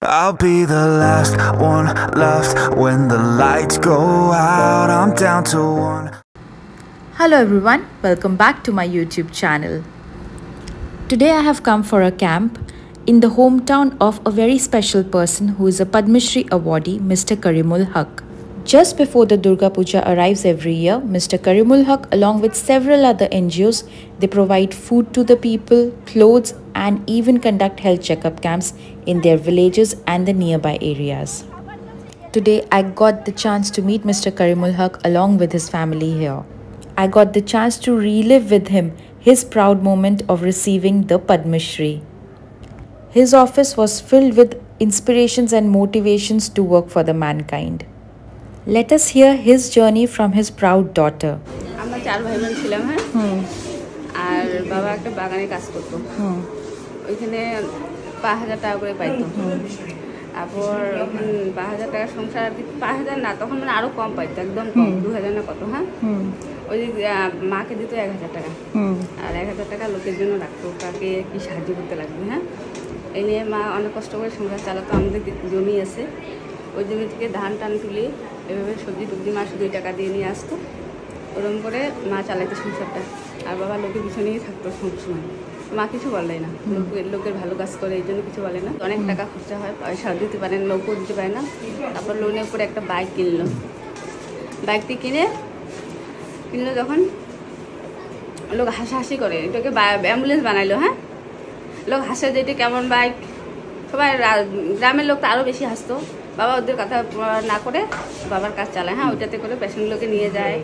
I'll be the last one left when the lights go out. I'm down to one. Hello everyone, welcome back to my YouTube channel. Today I have come for a camp in the hometown of a very special person who is a Padma Shri awardee, Mr. Karimul Haq. Just before the Durga Puja arrives every year, Mr. Karimul Haq along with several other NGOs, they provide food to the people, clothes and even conduct health checkup camps in their villages and the nearby areas. Today I got the chance to meet Mr. Karimul Haq along with his family here. I got the chance to relive with him his proud moment of receiving the Padma Shri. His office was filled with inspirations and motivations to work for the mankind. Let us hear his journey from his proud daughter. আমরা চার ভাই বোন ছিলাম আর বাবা একটা বাগানে কাজ করত ওইখানে 5000 টাকা করে পাইতো তারপর ওখানে 5000 টাকা সংসার আর কি 5000 না তখন মানে আরো কম পাইতো একদম কম 2000 না কত ওই মাকে দিত 1000 টাকা আর 1000 টাকা লোকের জন্য রাখতো কাকে কি সাহায্য করতে লাগবে এই নিয়ে মা অনেক কষ্ট করে সংসার চালাতো আমাদের জমি আছে ওই জমি থেকে ধান টান তুলে এভাবে সবজি টুবজি মাস 2 টাকা দিয়ে নিয়ে আসতো ওরকম করে মা চালাইতো সংসারটা আর বাবা লোকের পিছনেই থাকতো সবসময় মা কিছু বলে না লোকের ভালো কাজ করে এই জন্য কিছু বলে না অনেক টাকা খরচা হয় পয়সা দিতে পারে না লোকও দিতে পারে না তারপর লোনের উপরে একটা বাইক কিনলো বাইকটি কিনলো যখন লোক হাসাহাসি করে এটাকে অ্যাম্বুলেন্স বানাইলো লোক হাসে যে এটা কেমন বাইক সবাই গ্রামের লোক তো আরও বেশি হাসতো বাবা ওদের কথা না করে বাবার কাজ চালায় ওইটাতে করে পেশেন্টগুলোকে নিয়ে যায়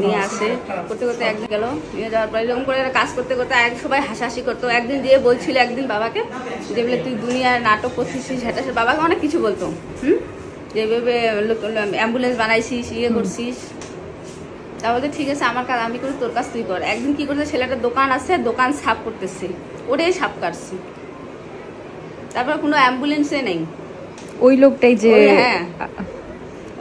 নিয়ে আসে করতে করতে একদিন গেল নিয়ে যাওয়ার পরে এরকম করে কাজ করতে করতে সবাই হাসাহাসি করতো একদিন যেয়ে বলছিল একদিন বাবাকে যে বলে তুই দুনিয়ার নাটক করছিস সেটা বাবাকে অনেক কিছু বলতো যেভাবে অ্যাম্বুলেন্স বানাইছিস ইয়ে করছিস তা বলতে ঠিক আছে আমার কাজ আমি করি তোর কাজ তুই কর একদিন কি করছে ছেলেটার দোকান আছে দোকান সাফ করতেছে ওটাই সাফ কাটছি তারপর কোনো অ্যাম্বুলেন্সে নেই ওই লোকটাই যে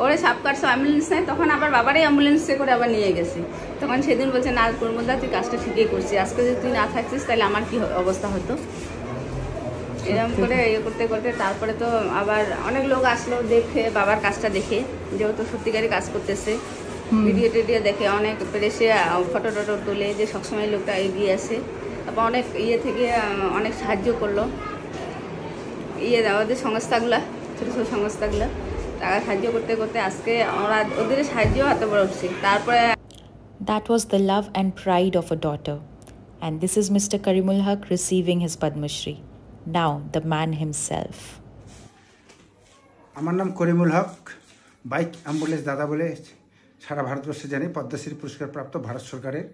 ওরে সাপ কাটছে অ্যাম্বুলেন্স নেই তখন আবার বাবারই অ্যাম্বুলেন্সে করে আবার নিয়ে গেছে তখন সেদিন বলছে না তোর মধ্যে তুই কাজটা ঠিকই করছিস আজকে যদি তুই না থাকছিস তাহলে আমার কি অবস্থা হতো এরকম করে ইয়ে করতে করতে তারপরে তো আবার অনেক লোক আসলো দেখে বাবার কাজটা দেখে যেহেতু সত্যিকারই কাজ করতেছে ভিডিও টিডিও দেখে অনেক প্রেসে ফটো টটো তোলে যে সবসময় লোকটা এগিয়ে আসে তারপর অনেক ইয়ে থেকে অনেক সাহায্য করলো ওদের সংস্থাগুলা ছোটো ছোটো সংস্থাগুলা টাকা সাহায্য করতে করতে আজকে আমরা ওদের সাহায্য এত বড় হচ্ছে তারপরে That was the love and pride of a daughter. And this is Mr. Karimul Haq receiving his Padma Shri. Now, the man himself. আমার নাম করিমুল হক বাইক অ্যাম্বুলেন্স দাদা বলে সারা ভারতবর্ষে জানি পদ্মশ্রী পুরস্কার প্রাপ্ত ভারত সরকারের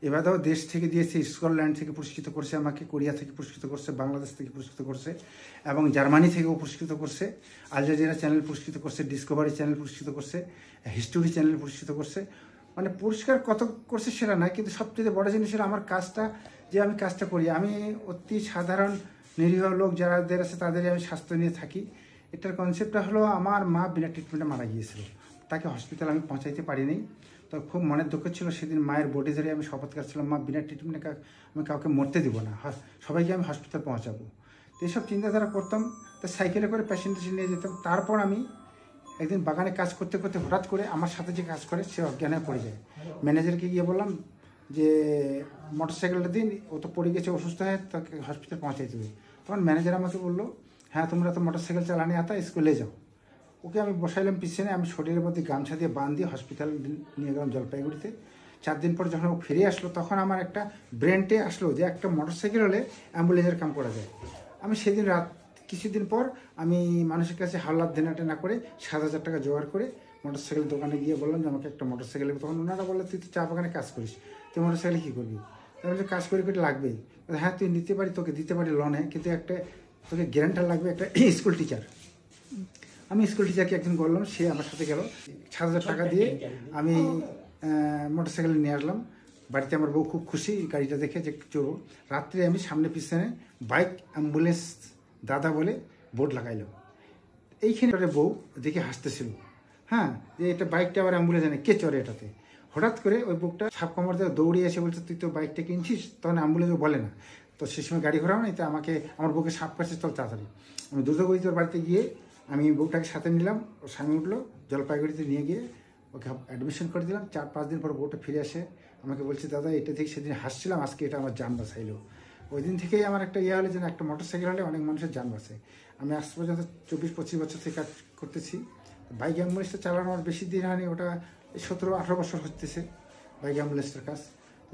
এবারেও দেশ থেকে দিয়েছে স্কটল্যান্ড থেকে পুরস্কৃত করছে আমাকে কোরিয়া থেকে পুরস্কৃত করছে বাংলাদেশ থেকে পুরস্কৃত করছে এবং জার্মানি থেকেও পুরস্কৃত করছে আল জাজিরা চ্যানেল পুরস্কৃত করছে ডিসকভারি চ্যানেল পুরস্কৃত করছে হিস্টোরি চ্যানেল পুরস্কৃত করছে মানে পুরস্কার কত করছে সেটা না কিন্তু সবচেয়ে বড় জিনিস হলো আমার কাজটা যে আমি কাজটা করি আমি অতি সাধারণ নিরীহ লোক যাদের আছে তাদেরই আমি স্বাস্থ্য নিয়ে থাকি এটার কনসেপ্টটা হলো আমার মা বিনা ট্রিটমেন্টে মারা গিয়েছিল তাকে হসপিটাল আমি পৌঁছাইতে পারিনি তো খুব মনের দুঃখ ছিল সেদিন মায়ের বডি ধরে আমি শপথ করছিলাম মা বিনা ট্রিটমেন্টে আমি কাউকে মরতে দিব না সবাইকে আমি হসপিটাল পৌঁছাবো তো এইসব চিন্তাধারা করতাম তো সাইকেলে করে পেশেন্ট নিয়ে যেতাম তারপর আমি একদিন বাগানে কাজ করতে করতে হঠাৎ করে আমার সাথে যে কাজ করে সে অজ্ঞান হয়ে পড়ে যায় ম্যানেজারকে গিয়ে বললাম যে মোটরসাইকেলটা দিন ও তো পড়ে গেছে অসুস্থ হয়ে তাকে হসপিটাল পৌঁছাই দেবে তখন ম্যানেজার আমাকে বললো হ্যাঁ তোমরা তো মোটরসাইকেল চালানি আতা স্কুলে যাও ওকে আমি বসাইলাম পিছনে আমি শরীরের মধ্যে গামছা দিয়ে বাঁধ দিয়ে হসপিটাল নিয়ে গেলাম জলপাইগুড়িতে 4 দিন পর যখন ও ফিরে আসলো তখন আমার একটা ব্রেনটে আসলো যে একটা মোটরসাইকেল হলে অ্যাম্বুলেন্সের কাম করা যায় আমি সেদিন রাত কিছুদিন পর আমি মানুষের কাছে হাওলাত দেনাটা না করে 7,000 টাকা জোগাড় করে মোটরসাইকেল দোকানে গিয়ে বললাম যে আমাকে একটা মোটরসাইকেল তখন ওনারা বললো তুই তো চা বাগানে কাজ করিস তুই মোটরসাইকেল কী করবি তাহলে কাজ করে লাগবেই হ্যাঁ তুই নিতে পারি তোকে দিতে পারি লোনে কিন্তু একটা তোকে গ্যারান্টার লাগবে একটা স্কুল টিচার আমি স্কুল টিচারকে একদিন বললাম সে আমার সাথে গেল 7,000 টাকা দিয়ে আমি মোটরসাইকেল নিয়ে আসলাম বাড়িতে আমার বউ খুব খুশি গাড়িটা দেখে যে চড়বো রাত্রে আমি সামনে পিছনে বাইক অ্যাম্বুলেন্স দাদা বলে বোর্ড লাগাইলাম এইখানে বউ দেখে হাসতেছিল যে এটা বাইকটা আবার অ্যাম্বুলেন্স জানে কে চড়ে এটাতে হঠাৎ করে ওই বুকটা ছাপ কামড় দিয়ে দৌড়িয়ে এসে বলছে তুই তো বাইকটা কিনছিস তখন অ্যাম্বুলেন্সও বলে না তো সে সময় গাড়ি ঘোরাও নেই, তো আমাকে আমার বউকে সাপ কাছে চল তাড়াতাড়ি। আমি দ্রুতগতিতে ওর বাড়িতে গিয়ে আমি বউটাকে সাথে নিলাম, ওর স্বামী উঠলো, জলপাইগুড়িতে নিয়ে গিয়ে ওকে অ্যাডমিশন করে দিলাম। 4-5 দিন পর বউটা ফিরে আসে, আমাকে বলছে দাদা এটা থেকে সেদিন হাসছিলাম, আজকে এটা আমার জান বাঁচাইলো। ওই দিন থেকেই আমার একটা হলো যে একটা মোটরসাইকেল হলে অনেক মানুষের জান বাঁচে। আমি আজ পর্যন্ত 24-25 বছর থেকে কাজ করতেছি। বাইক অ্যাম্বুলেন্সটা চালানো আমার বেশি দিন হয়নি, ওটা 17-18 বছর হচ্ছে বাইক অ্যাম্বুলেন্সটার কাজ।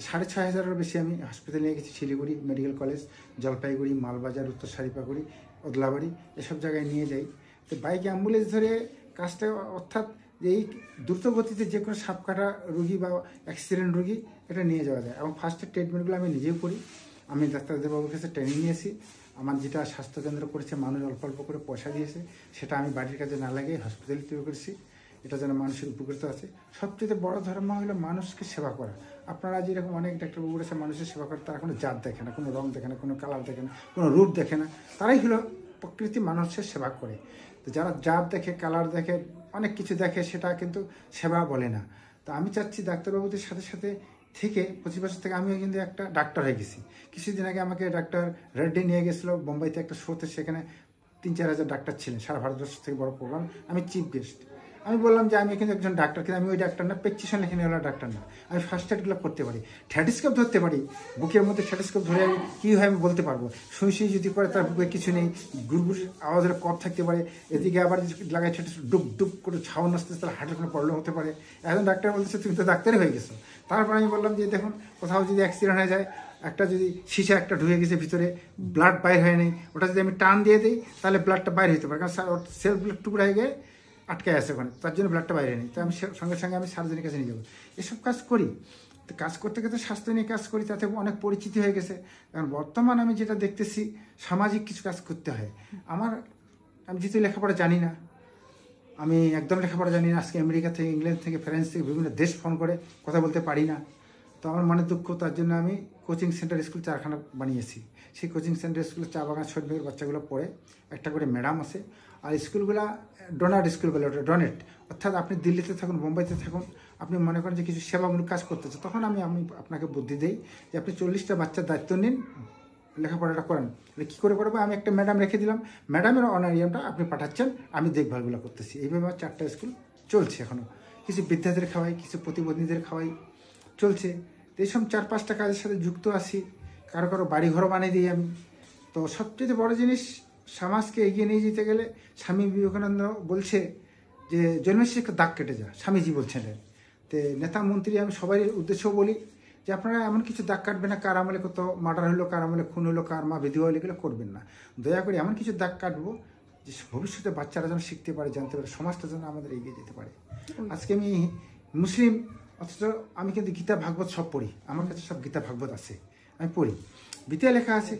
6500-এরও বেশি আমি হসপিটালে নিয়ে গেছি, শিলিগুড়ি মেডিকেল কলেজ, জলপাইগুড়ি, মালবাজার, উত্তর সারিপাগুড়ি, ওদলাবাড়ি, এসব জায়গায় নিয়ে যাই। তো বাইক অ্যাম্বুলেন্স ধরে কাজটা, অর্থাৎ যে এই দ্রুত গতিতে যে কোনো সাপ কাটা রুগী বা অ্যাক্সিডেন্ট রুগী এটা নিয়ে যাওয়া যায়। এবং ফার্স্টের ট্রিটমেন্টগুলো আমি নিজেও করি। আমি ডাক্তারদের বাবুর কাছে ট্রেনিং নিয়েছি। আমার যেটা স্বাস্থ্যকেন্দ্র করেছে, মানুষ অল্প অল্প করে পয়সা দিয়েছে, সেটা আমি বাড়ির কাজে না লাগে হসপিটালে তৈরি করেছি, এটা যেন মানুষের উপকৃত আছে। সবচেয়ে বড় ধর্ম হলো মানুষকে সেবা করা। আপনারা যেরকম অনেক ডাক্তারবাবু আছে মানুষের সেবা করে, তারা কোনো জাত দেখে না, কোনো রং দেখে না, কোনো কালার দেখে না, কোনো রূপ দেখে না, তারাই হলো প্রকৃতি মানুষের সেবা করে। তো যারা জাত দেখে, কালার দেখে, অনেক কিছু দেখে, সেটা কিন্তু সেবা বলে না। তো আমি চাচ্ছি ডাক্তারবাবুদের সাথে সাথে থেকে 25 বছর থেকে আমিও কিন্তু একটা ডাক্তার হয়ে গেছি। কিছুদিন আগে আমাকে ডাক্তার রেড্ডি নিয়ে গেছিলো বোম্বাইতে একটা শোতে, সেখানে 3-4 হাজার ডাক্তার ছিলেন, সারা ভারতবর্ষ থেকে বড় প্রোগ্রাম, আমি চিফ গেস্ট। আমি বললাম যে আমি কিন্তু একজন ডাক্তার, কিন্তু আমি ওই ডাক্তার না, প্রেসক্রিপশন লিখে নেওয়ার ডাক্তার না। আমি ফার্স্ট এডগুলো করতে পারি, থ্যাটিস্কোপ ধরতে পারি, বুকের মধ্যে থ্যাটিস্কোপ ধরে আমি কী হয় আমি বলতে পারবো। শুই যদি করে তার বুকে কিছু নেই, গুড়গুড় আওয়াজের কপ থাকতে পারে, এদিকে আবার লাগাই থ্যাটিস্কোপ ডুব ডুব করে ছাওয়ান আসতে তার হার্টের কোনো প্রবলেম হতে পারে। একজন ডাক্তার বলতেছে তুমি তো ডাক্তারই হয়ে গেছো। তারপর আমি বললাম যে দেখুন, কোথাও যদি অ্যাক্সিডেন্ট হয়ে যায়, একটা যদি সীসা একটা ঢুকে গেছে ভিতরে, ব্লাড বাইর হয় নাই, ওটা যদি আমি টান দিয়ে দিই তাহলে ব্লাডটা বাইর হতে পারে, কারণ সেল ব্লাড টুকরা হয়ে গিয়ে আটকে আছে ওখানে, তার জন্য ব্লাডটা বাইরে নেই। তো আমি সঙ্গে সঙ্গে আমি সার্জনের কাছে নিয়ে যাবো। এসব কাজ করি। তো কাজ করতে করতে স্বাস্থ্য নিয়ে কাজ করি, তাতে অনেক পরিচিতি হয়ে গেছে। কারণ বর্তমান আমি যেটা দেখতেছি, সামাজিক কিছু কাজ করতে হয়। আমি যেহেতু লেখাপড়া জানি না, আমি একদম লেখাপড়া জানি না। আজকে আমেরিকা থেকে, ইংল্যান্ড থেকে, ফ্রান্স থেকে বিভিন্ন দেশ ফোন করে কথা বলতে পারি না। তো আমার মনে দুঃখ, তার জন্য আমি কোচিং সেন্টার স্কুল 4খানা বানিয়েছি। সেই কোচিং সেন্টার স্কুলে চা বাগান ছোটবেলার বাচ্চাগুলো পড়ে, একটা করে ম্যাডাম আছে। আর স্কুলগুলা ডোনাট স্কুলগুলো, ওটা ডোনেট, অর্থাৎ আপনি দিল্লিতে থাকুন, বোম্বাইতে থাকুন, আপনি মনে করেন যে কিছু সেবামূলক কাজ করতেছে, তখন আমি আপনাকে বুদ্ধি দিই যে আপনি 40টা বাচ্চার দায়িত্ব নিন, লেখাপড়াটা করেন। কী করে করবো? আমি একটা ম্যাডাম রেখে দিলাম, ম্যাডামের অনারিয়ামটা আপনি পাঠাচ্ছেন, আমি দেখভালগুলো করতেছি। এইভাবে আমার 4টা স্কুল চলছে এখনও। কিছু বিদ্যার্থীদের খাওয়াই, কিছু প্রতিবন্ধীদের খাওয়াই, চলছে। তো এইসব 4-5টা কাজের সাথে যুক্ত আছি। কারো কারো বাড়িঘরও বানিয়ে দিই আমি। তো সবচেয়ে বড় জিনিস, সমাজকে এগিয়ে নিয়ে যেতে গেলে স্বামী বিবেকানন্দ বলছে যে জন্মের শিক্ষা দাগ কেটে যা, স্বামীজি বলছেন। তো নেতা মন্ত্রী আমি সবাই উদ্দেশ্যও বলি যে আপনারা এমন কিছু দাগ কাটবে না, কার আমলে কত মার্ডার হলো, কার আমলে খুন হলো, কার মা বিধবা হলো, এগুলো করবেন না। দয়া করে এমন কিছু দাগ কাটবো যে ভবিষ্যতে বাচ্চারা যেন শিখতে পারে, জানতে পারে, সমাজটা যেন আমাদের এগিয়ে যেতে পারে। আজকে আমি মুসলিম, অথচ আমি কিন্তু গীতা ভাগবত সব পড়ি, আমার কাছে সব গীতা ভাগবত আছে, আমি পড়ি। গীতায় লেখা আছে,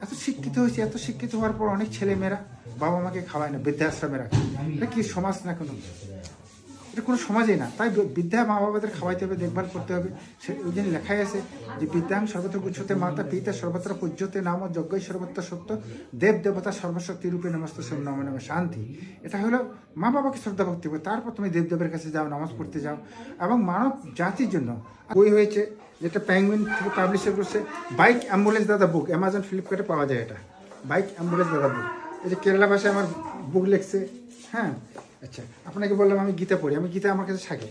এত শিক্ষিত হয়েছে, এত শিক্ষিত হওয়ার পর অনেক ছেলেমেয়েরা বাবা মাকে খাওয়ায় না, বৃদ্ধাশ্রমে রাখে। এটা কি সমাজ? না, কোনো এটা কোনো সমাজেই না। তাই বৃদ্ধা মা বাবাদের খাওয়াইতে হবে, দেখভাল করতে হবে। ওই জন্য লেখাই আছে যে বৃদ্ধাং সর্বত্র পুচ্ছতে মাতা পিতা সর্বত্র পূজ্যতে নাম যজ্ঞই সর্বত্র সত্য দেব দেবতা সর্বশক্তি রূপে নমস্ত নাম নামে শান্তি। এটা হলো মা বাবাকে শ্রদ্ধা ভক্তি করবে, তারপর তুমি দেবদেবের কাছে যাও, নামাজ পড়তে যাও। এবং মানব জাতির জন্য বই হয়েছে, যেটা প্যাঙ্গুইন থেকে পাবলিশার করছে, বাইক অ্যাম্বুলেন্স দাদা বুক, অ্যামাজন ফ্লিপকার্টে পাওয়া যায়। এটা বাইক অ্যাম্বুলেন্স দাদা বুক। এই যে কেরালা ভাষায় আমার বুক লেখছে। হ্যাঁ, আচ্ছা, আপনাকে বললাম আমি গীতা পড়ি, আমি গীতা আমার কাছে থাকে।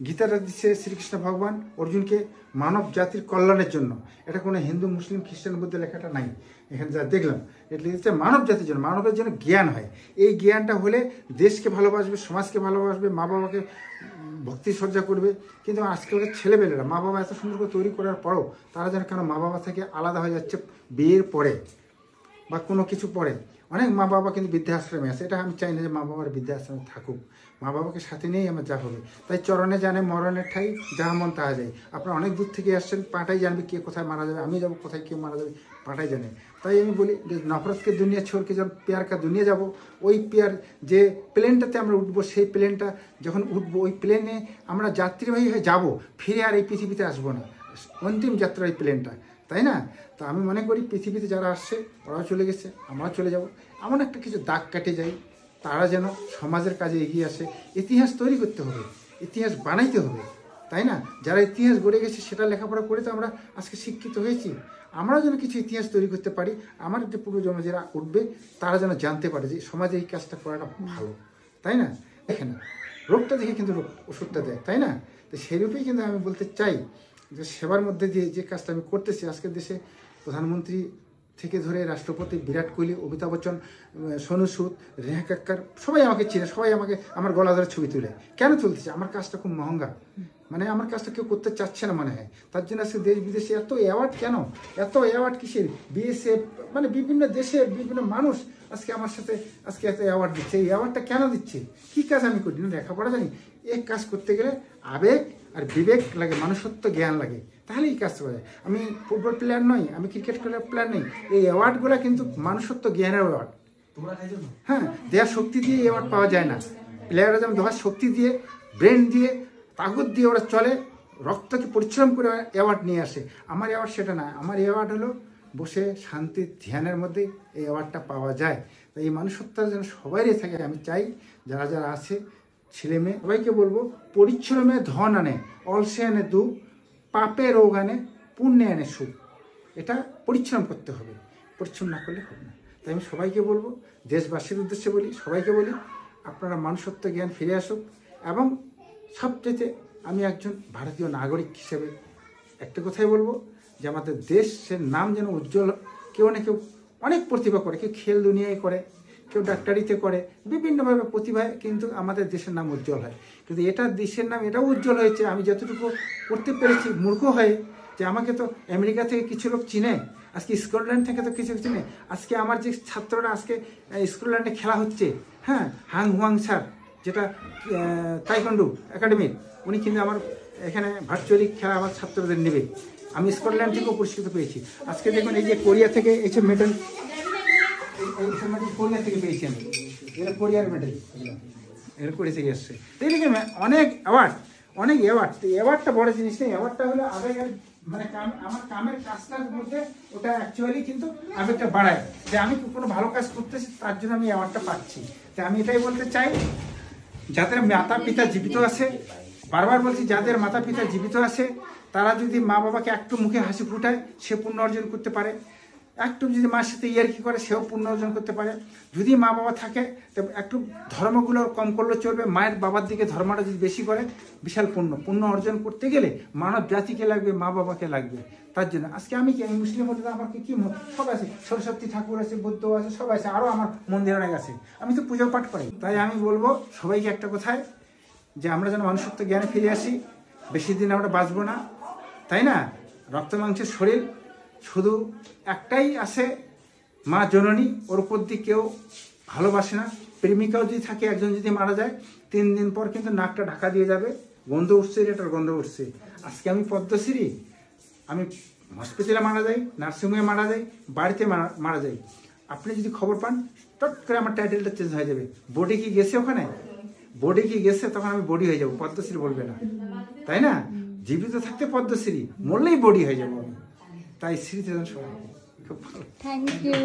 গীতাটা দিচ্ছে শ্রীকৃষ্ণ ভগবান অর্জুনকে মানব জাতির কল্যাণের জন্য। এটা কোনো হিন্দু, মুসলিম, খ্রিস্টান মধ্যে লেখাটা নাই। এখানে যা দেখলাম এটা লিখেছে মানব জাতির জন্য, মানবের জন্য জ্ঞান হয়। এই জ্ঞানটা হলে দেশকে ভালোবাসবে, সমাজকে ভালোবাসবে, মা বাবাকে ভক্তি সজ্জা করবে। কিন্তু আজকালকার ছেলেমেয়েরা মা বাবা এত সুন্দর করে তৈরি করার পরও তারা যেন কেন মা বাবা থেকে আলাদা হয়ে যাচ্ছে বিয়ের পরে বা কোনো কিছু পরে। অনেক মা বাবা কিন্তু বৃদ্ধাশ্রমে আছে। এটা আমি চাই না যে মা বাবার বৃদ্ধাশ্রমে থাকুক, মা বাবাকে সাথে নিয়েই আমার যা হবে। তাই চরণে জানে মরণের ঠাই, যাহা মন তাহা যায়। আপনারা অনেক দূর থেকে আসছেন, পাটাই জানবে কে কোথায় মারা যাবে, আমি যাবো কোথায় কে মারা যাবে, পাটাই জানে। তাই আমি বলি যে নফরতকে দুনিয়া ছোড়কে যখন পেয়ার কা দুনিয়া যাবো, ওই পেয়ার যে প্লেনটাতে আমরা উঠবো, সেই প্লেনটা যখন উঠবো, ওই প্লেনে আমরা যাত্রীবাহী হয়ে যাবো, ফিরে আর এই পৃথিবীতে আসবো না। অন্তিম যাত্রা এই প্লেনটা, তাই না? তো আমি মনে করি পৃথিবীতে যারা আসছে ওরাও চলে গেছে, আমরাও চলে যাব। এমন একটা কিছু দাগ কেটে যাই, তারা যেন সমাজের কাজে এগিয়ে আসে। ইতিহাস তৈরি করতে হবে, ইতিহাস বানাইতে হবে। তাই না? যারা ইতিহাস গড়ে গেছে সেটা লেখাপড়া করে তো আমরা আজকে শিক্ষিত হয়েছি। আমরাও যেন কিছু ইতিহাস তৈরি করতে পারি, আমার যে পূর্বজন্ম যারা উঠবে তারা যেন জানতে পারে যে সমাজে এই কাজটা করাটা ভালো, তাই না? দেখে না, রোগটা দেখে কিন্তু ওষুধটা দেয়, তাই না? তো সেরূপেই কিন্তু আমি বলতে চাই যে সেবার মধ্যে দিয়ে যে কাজটা আমি করতেছি, আজকের দেশে প্রধানমন্ত্রী থেকে ধরে রাষ্ট্রপতি, বিরাট কোহলি, অমিতাভ বচ্চন, সোনু সুদ, রেহা কাক্কার, সবাই আমাকে চিনে, সবাই আমাকে আমার গলা ধরে ছবি তুলে। কেন তুলতেছে? আমার কাজটা খুব মহঙ্গা, মানে আমার কাজটা কেউ করতে চাচ্ছে না মনে হয়, তার জন্য আজকে দেশ বিদেশে এত অ্যাওয়ার্ড। কেন এত অ্যাওয়ার্ড? কিসের? বিএসএফ, মানে বিভিন্ন দেশের বিভিন্ন মানুষ আজকে আমার সাথে আজকে এত অ্যাওয়ার্ড দিচ্ছে। এই অ্যাওয়ার্ডটা কেন দিচ্ছে? কী কাজ আমি করি না? লেখাপড়া জানি? এই কাজ করতে গেলে আবেগ আর বিবেক লাগে, মানুষত্ব জ্ঞান লাগে, তাহলে এই কাজ করা যায়। আমি ফুটবল প্লেয়ার নই, আমি ক্রিকেট খেলার প্লেয়ার নেই। এই অ্যাওয়ার্ডগুলো কিন্তু মানুষত্ব জ্ঞানের অ্যাওয়ার্ড। হ্যাঁ, দেওয়ার শক্তি দিয়ে অ্যাওয়ার্ড পাওয়া যায় না। প্লেয়াররা যেমন দেওয়ার শক্তি দিয়ে, ব্রেন দিয়ে, তাগত দিয়ে ওরা চলে, রক্তকে পরিশ্রম করে অ্যাওয়ার্ড নিয়ে আসে। আমার অ্যাওয়ার্ড সেটা না। আমার অ্যাওয়ার্ড হলো বসে শান্তি ধ্যানের মধ্যে এই অ্যাওয়ার্ডটা পাওয়া যায়। তাই এই মানুষত্বটা যেন সবারই থাকে। আমি চাই যারা যারা আছে, ছেলে মেয়ে, সবাইকে বলবো, পরিশ্রমে ধন আনে, অলসে আনে দুঃখ, পাপে রোগ আনে, পুণ্যে আনে সুখ। এটা পরিশ্রম করতে হবে, পরিশ্রম না করলে হবে না। তাই আমি সবাইকে বলবো, দেশবাসীর উদ্দেশ্যে বলি, সবাইকে বলি, আপনারা মানুষত্ব জ্ঞান ফিরে আসুক। এবং সবচেয়ে আমি একজন ভারতীয় নাগরিক হিসেবে একটা কথাই বলবো যে আমাদের দেশের নাম যেন উজ্জ্বল। কেউ না কেউ অনেক প্রতিভা করে, কেউ খেল দুনিয়ায় করে, কেউ ডাক্তারিতে করে, বিভিন্নভাবে প্রতিভায় কিন্তু আমাদের দেশের নাম উজ্জ্বল হয়। কিন্তু এটা দেশের নাম এটাও উজ্জ্বল হয়েছে আমি যতটুকু করতে পেরেছি মূর্খ হয়ে, যে আমাকে তো আমেরিকা থেকে কিছু লোক চিনে, আজকে স্কটল্যান্ড থেকে তো কিছু চিনে। আজকে আমার যে ছাত্ররা আজকে স্কটল্যান্ডে খেলা হচ্ছে, হ্যাঁ, হাং হুয়াং স্যার, যেটা তাইকোন্ডো একাডেমির, উনি কিন্তু আমার এখানে ভার্চুয়ালি খেলা আমার ছাত্রদের নেবে। আমি স্কটল্যান্ড থেকেও পুরস্কৃত পেয়েছি। আজকে দেখুন এই যে কোরিয়া থেকে এইসব মেডেল, এইসব মেডেল কোরিয়া থেকে পেয়েছি আমি। এটা কোরিয়ার মেডেল, এটা কোরিয়া থেকে এসছে। দেখি অনেক অ্যাওয়ার্ড, অনেক অ্যাওয়ার্ড। অ্যাওয়ার্ডটা বড় জিনিস নেই, অ্যাওয়ার্ডটা হলো আবেগের, মানে আমার কামের কাজটার মধ্যে ওটা অ্যাকচুয়ালি কিন্তু আবেগটা বাড়ায়, যে আমি কোনো ভালো কাজ করতেছি তার জন্য আমি অ্যাওয়ার্ডটা পাচ্ছি। তাই আমি এটাই বলতে চাই, যাদের মাতা পিতা জীবিত আছে, বারবার বলছি, যাদের মাতা পিতা জীবিত আছে তারা যদি মা বাবাকে একটু মুখে হাসি ফুটায়, সে পুণ্য অর্জন করতে পারে। একটু যদি মার সাথে ইয়ার্কি করে, সেও পুণ্য অর্জন করতে পারে। যদি মা বাবা থাকে তবে একটু ধর্মগুলো কম করলে চলবে, মায়ের বাবার দিকে ধর্মটা যদি বেশি করে, বিশাল পুণ্য অর্জন করতে গেলে মানব জাতিকে লাগবে, মা বাবাকে লাগবে। তার জন্য আজকে আমি কি, আমি মুসলিম হলে আমাকে কি সব আছে, সরস্বতী ঠাকুর আছে, বুদ্ধ আছে, সব আছে, আরও আমার মন্দির অনেক আছে, আমি তো পুজো পাঠ করি। তাই আমি বলবো সবাইকে একটা কথায়, যে আমরা যেন মানুষত্ব জ্ঞানে ফিরে আসি। বেশি দিন আমরা বাঁচবো না, তাই না? রক্ত মাংসের শরীর, শুধু একটাই আছে, মা জননী, ওর উপর দিয়ে কেউ ভালোবাসে না। প্রেমিকাও যদি থাকে, একজন যদি মারা যায় 3 দিন পর কিন্তু নাকটা ঢাকা দিয়ে যাবে, গন্ধ উঠছে, এটার গন্ধ উঠছে। আজকে আমি পদ্মশ্রী, আমি হসপিটালে মারা যাই, নার্সিংহোমে মারা যাই, বাড়িতে মারা যাই, আপনি যদি খবর পান, টট করে আমার টাইটেলটা চেঞ্জ হয়ে যাবে। বডি কি গেছে ওখানে, বডি কি গেছে, তখন আমি বডি হয়ে যাবো, পদ্মশ্রী বলবে না, তাই না? জীবিত থাকতে পদ্মশ্রী, মরলেই বডি হয়ে যাবো আমি। তাই স্মৃতি সবাই খুব ভালো। Thank you.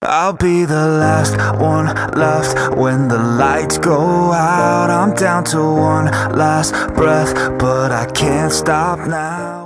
I'll be the last one left when the lights go out. I'm down to one last breath, but I can't stop now.